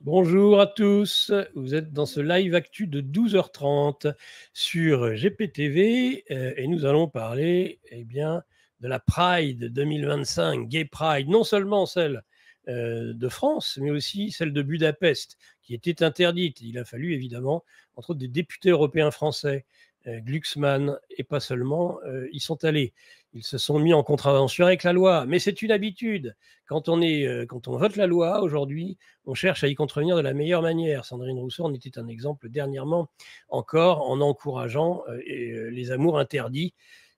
Bonjour à tous, vous êtes dans ce live actu de 12h30 sur GPTV et nous allons parler de la Pride 2025, Gay Pride, non seulement celle de France, mais aussi celle de Budapest, qui était interdite. Il a fallu évidemment, entre autres, des députés européens français, Glucksmann, et pas seulement, y sont allés. Ils se sont mis en contravention avec la loi, mais c'est une habitude. Quand on vote la loi aujourd'hui, on cherche à y contrevenir de la meilleure manière. Sandrine Rousseau en était un exemple dernièrement encore en encourageant les amours interdits,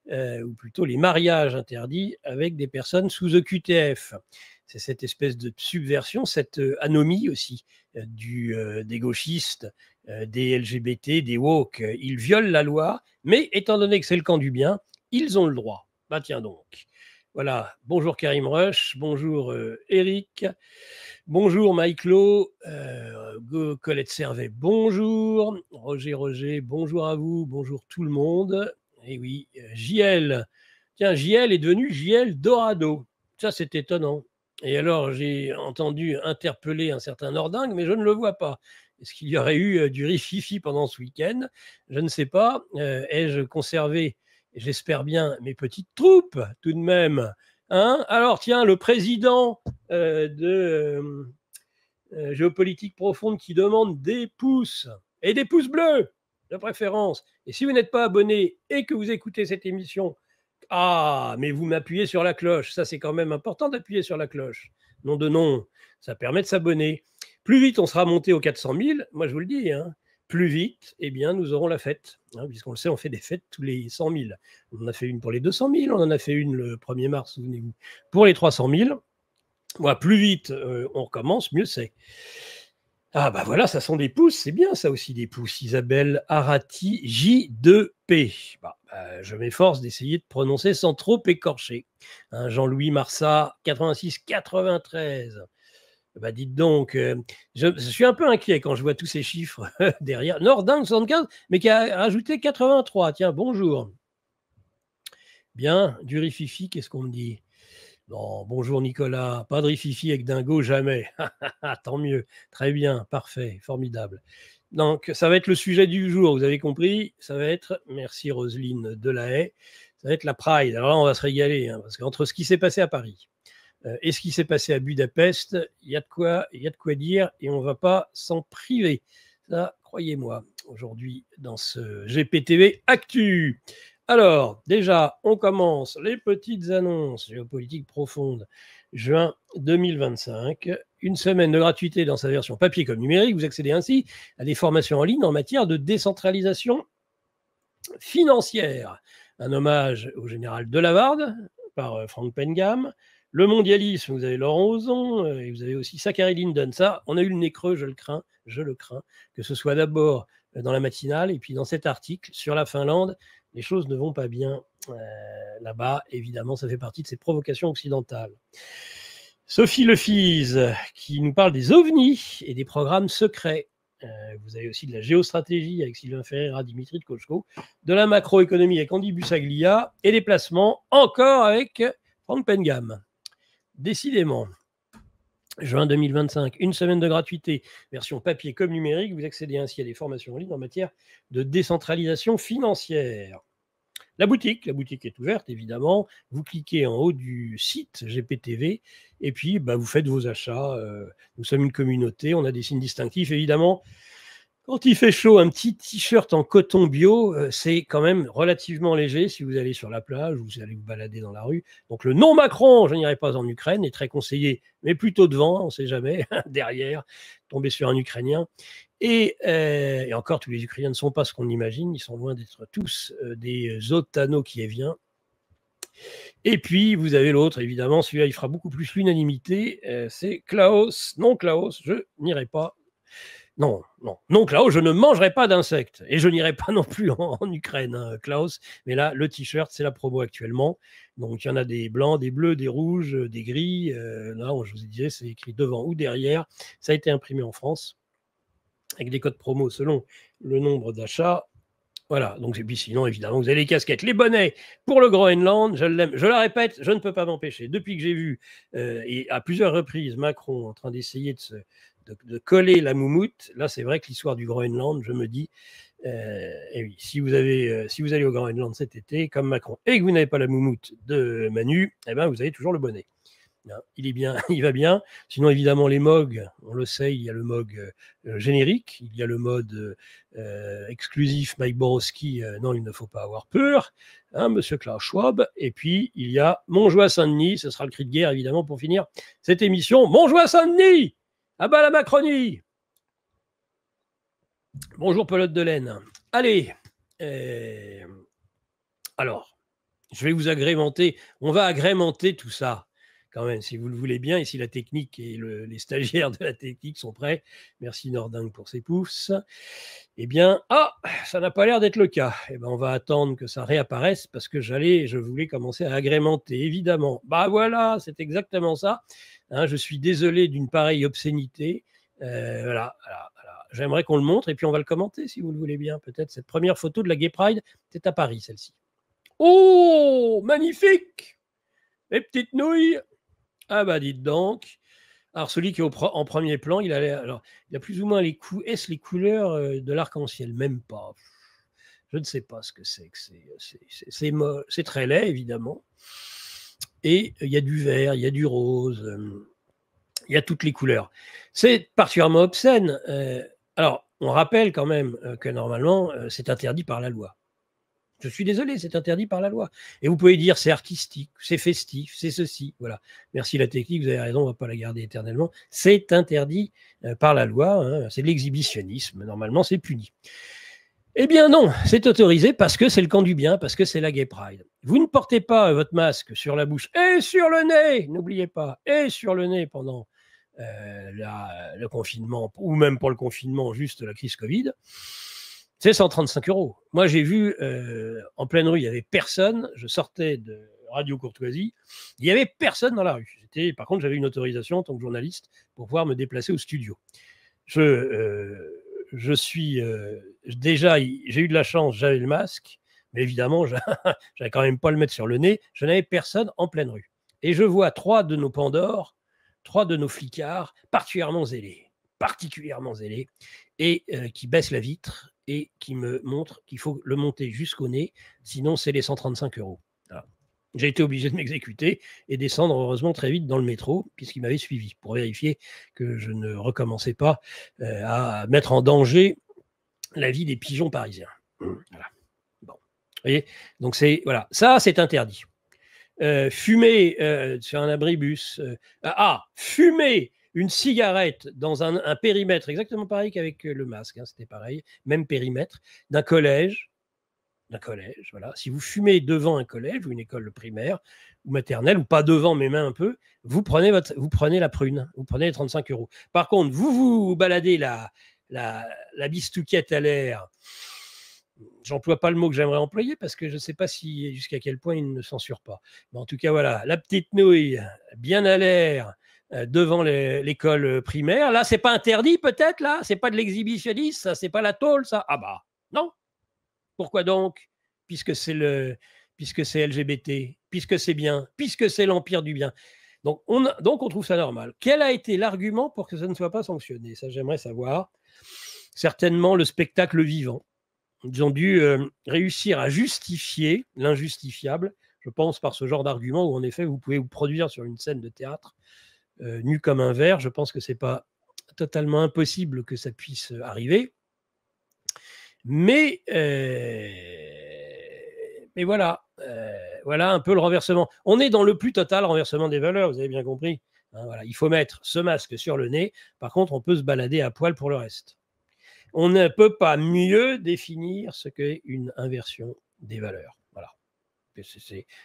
ou plutôt les mariages interdits avec des personnes sous EQTF. C'est cette espèce de subversion, cette anomie aussi des gauchistes, des LGBT, des woke. Ils violent la loi, mais étant donné que c'est le camp du bien, ils ont le droit. Bah tiens donc. Voilà. Bonjour Karim Rush, bonjour Eric. Bonjour Mike-Lo, Colette Servet, bonjour, Roger, bonjour à vous, bonjour tout le monde. Et oui, JL, tiens, JL est devenu JL Dorado, ça c'est étonnant. Et alors j'ai entendu interpeller un certain Nordingue, mais je ne le vois pas. Est-ce qu'il y aurait eu du rififi pendant ce week-end? Je ne sais pas. Ai-je conservé, j'espère bien, mes petites troupes tout de même, hein? Alors tiens, le président de Géopolitique Profonde qui demande des pouces et des pouces bleus de préférence. Et si vous n'êtes pas abonné et que vous écoutez cette émission, mais vous m'appuyez sur la cloche. Ça, c'est quand même important d'appuyer sur la cloche. Nom de nom, ça permet de s'abonner. Plus vite on sera monté aux 400 000, moi je vous le dis, hein, plus vite, eh bien, nous aurons la fête. Hein, puisqu'on le sait, on fait des fêtes tous les 100 000. On en a fait une pour les 200 000, on en a fait une le 1er mars, souvenez-vous, pour les 300 000. Voilà, plus vite on recommence, mieux c'est. Ah bah voilà, ça sont des pouces, c'est bien ça aussi des pouces. Isabelle Arati J2P. Je m'efforce d'essayer de prononcer sans trop écorcher. Hein, Jean-Louis Marsat 86-93. Bah dites donc, je suis un peu inquiet quand je vois tous ces chiffres derrière. Nordin 75, mais qui a rajouté 83. Tiens, bonjour. Bien, du rififi, qu'est-ce qu'on me dit? Non, bonjour Nicolas, pas de rififi avec Dingo, jamais. Tant mieux, très bien, parfait, formidable. Donc, ça va être le sujet du jour, vous avez compris, ça va être, merci Roselyne Delahaye, ça va être la Pride. Alors là, on va se régaler, hein, parce qu'entre ce qui s'est passé à Paris et ce qui s'est passé à Budapest, il y a de quoi dire et on ne va pas s'en priver. Ça, croyez-moi, aujourd'hui, dans ce GPTV Actu. Alors, déjà, on commence les petites annonces géopolitiques profondes. Juin 2025, une semaine de gratuité dans sa version papier comme numérique. Vous accédez ainsi à des formations en ligne en matière de décentralisation financière. Un hommage au général Delavarde par Frank Pengam. Le mondialisme, vous avez Laurent Ozon et vous avez aussi Zachary Linden. Ça, on a eu le nez creux, je le crains, que ce soit d'abord dans la matinale et puis dans cet article sur la Finlande. Les choses ne vont pas bien là-bas. Évidemment, ça fait partie de ces provocations occidentales. Sophie Lefise, qui nous parle des ovnis et des programmes secrets. Vous avez aussi de la géostratégie avec Sylvain Ferreira, Dimitri de Kochko, de la macroéconomie avec Andy Busaglia et des placements encore avec Frank Pengam. Décidément. Juin 2025, une semaine de gratuité, version papier comme numérique. Vous accédez ainsi à des formations en ligne en matière de décentralisation financière. La boutique est ouverte, évidemment. Vous cliquez en haut du site GPTV et puis vous faites vos achats. Nous sommes une communauté, on a des signes distinctifs, évidemment. Quand il fait chaud, un petit t-shirt en coton bio, c'est quand même relativement léger si vous allez sur la plage ou vous allez vous balader dans la rue. Donc le non Macron, je n'irai pas en Ukraine, est très conseillé, mais plutôt devant, on ne sait jamais, derrière, tomber sur un Ukrainien. Et encore, tous les Ukrainiens ne sont pas ce qu'on imagine, ils sont loin d'être tous des otano-kieviens. Et puis, vous avez l'autre, évidemment, celui-là, il fera beaucoup plus l'unanimité, c'est Klaus. Non, Klaus, je n'irai pas. Non, Klaus, je ne mangerai pas d'insectes. Et je n'irai pas non plus en Ukraine, hein, Klaus. Mais là, le t-shirt, c'est la promo actuellement. Donc, il y en a des blancs, des bleus, des rouges, des gris. Là, je vous disais, c'est écrit devant ou derrière. Ça a été imprimé en France avec des codes promo selon le nombre d'achats. Voilà, donc et puis sinon, évidemment, vous avez les casquettes, les bonnets pour le Groenland, je l'aime, je la répète, je ne peux pas m'empêcher. Depuis que j'ai vu, et à plusieurs reprises, Macron en train d'essayer de coller la moumoute. Là, c'est vrai que l'histoire du Groenland, je me dis, et oui, si vous allez au Groenland cet été, comme Macron, et que vous n'avez pas la moumoute de Manu, eh ben, vous avez toujours le bonnet. Il est bien, il va bien. Sinon, évidemment, les MOG, on le sait, il y a le MOG générique, il y a le mode exclusif Mike Borowski, non, il ne faut pas avoir peur, hein, Monsieur Klaus Schwab. Et puis, il y a Montjoie Saint-Denis, ce sera le cri de guerre, évidemment, pour finir cette émission. Montjoie Saint-Denis, à bas la Macronie. Bonjour, pelote de laine. Allez, alors, je vais vous agrémenter, on va agrémenter tout ça. Quand même, si vous le voulez bien, et si la technique et les stagiaires de la technique sont prêts, merci Nordingue pour ses pouces, eh bien, ça n'a pas l'air d'être le cas. Eh bien, on va attendre que ça réapparaisse parce que je voulais commencer à agrémenter, évidemment. Bah voilà, c'est exactement ça. Hein, je suis désolé d'une pareille obscénité. Voilà. J'aimerais qu'on le montre et puis on va le commenter si vous le voulez bien. Peut-être cette première photo de la Gay Pride, c'est à Paris, celle-ci. Oh, magnifique! Les petites nouilles! Ah bah dites donc. Alors celui qui est en premier plan, il a plus ou moins les couleurs de l'arc-en-ciel? Même pas. Je ne sais pas ce que c'est. C'est très laid, évidemment. Et il y a du vert, il y a du rose, il y a toutes les couleurs. C'est particulièrement obscène. Alors, on rappelle quand même que normalement, c'est interdit par la loi. Je suis désolé, c'est interdit par la loi. Et vous pouvez dire c'est artistique, c'est festif, c'est ceci. Voilà. Merci la technique, vous avez raison, on ne va pas la garder éternellement. C'est interdit par la loi, hein, c'est de l'exhibitionnisme. Normalement, c'est puni. Eh bien non, c'est autorisé parce que c'est le camp du bien, parce que c'est la Gay Pride. Vous ne portez pas votre masque sur la bouche et sur le nez, n'oubliez pas, et sur le nez pendant le confinement, ou même pour le confinement, juste la crise Covid. C'est 135 €. Moi, j'ai vu en pleine rue, il n'y avait personne. Je sortais de Radio Courtoisie, il n'y avait personne dans la rue. Par contre, j'avais une autorisation en tant que journaliste pour pouvoir me déplacer au studio. Je suis déjà, j'ai eu de la chance, j'avais le masque, mais évidemment, j'avais quand même pas le mettre sur le nez. Je n'avais personne en pleine rue. Et je vois 3 de nos pandores, 3 de nos flicards particulièrement zélés, et qui baissent la vitre et qui me montrent qu'il faut le monter jusqu'au nez, sinon c'est les 135 €. Voilà. J'ai été obligé de m'exécuter et descendre heureusement très vite dans le métro, puisqu'il m'avait suivi, pour vérifier que je ne recommençais pas à mettre en danger la vie des pigeons parisiens. Voilà. Bon. Vous voyez, donc voilà, ça c'est interdit. Fumer sur un abribus, fumer une cigarette dans un périmètre exactement pareil qu'avec le masque, hein, c'était pareil, même périmètre, d'un collège, voilà. Si vous fumez devant un collège ou une école primaire ou maternelle, ou pas devant mais même un peu, vous prenez la prune, vous prenez les 35 €. Par contre, vous baladez la bistouquette à l'air. J'emploie pas le mot que j'aimerais employer parce que je ne sais pas jusqu'à quel point il ne censure pas. Mais en tout cas, voilà, la petite nouille bien à l'air devant l'école primaire. Là, c'est pas interdit peut-être, là? C'est pas de l'exhibitionnisme, ça? C'est pas la tôle, ça? Ah bah, non. Pourquoi donc? Puisque c'est LGBT, puisque c'est bien, puisque c'est l'empire du bien. Donc on trouve ça normal. Quel a été l'argument pour que ça ne soit pas sanctionné? Ça, j'aimerais savoir. Certainement le spectacle vivant. Ils ont dû réussir à justifier l'injustifiable, je pense, par ce genre d'argument où, en effet, vous pouvez vous produire sur une scène de théâtre nu comme un verre. Je pense que ce n'est pas totalement impossible que ça puisse arriver. Mais voilà, voilà un peu le renversement. On est dans le plus total renversement des valeurs, vous avez bien compris. Hein, voilà. Il faut mettre ce masque sur le nez. Par contre, on peut se balader à poil pour le reste. On ne peut pas mieux définir ce qu'est une inversion des valeurs. Voilà.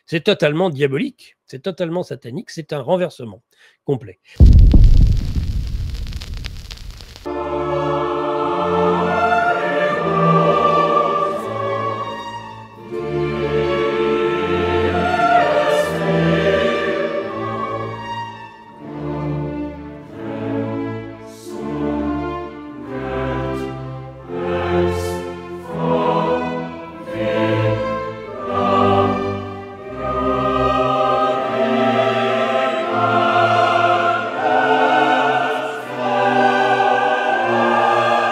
C'est totalement diabolique, c'est totalement satanique, c'est un renversement complet.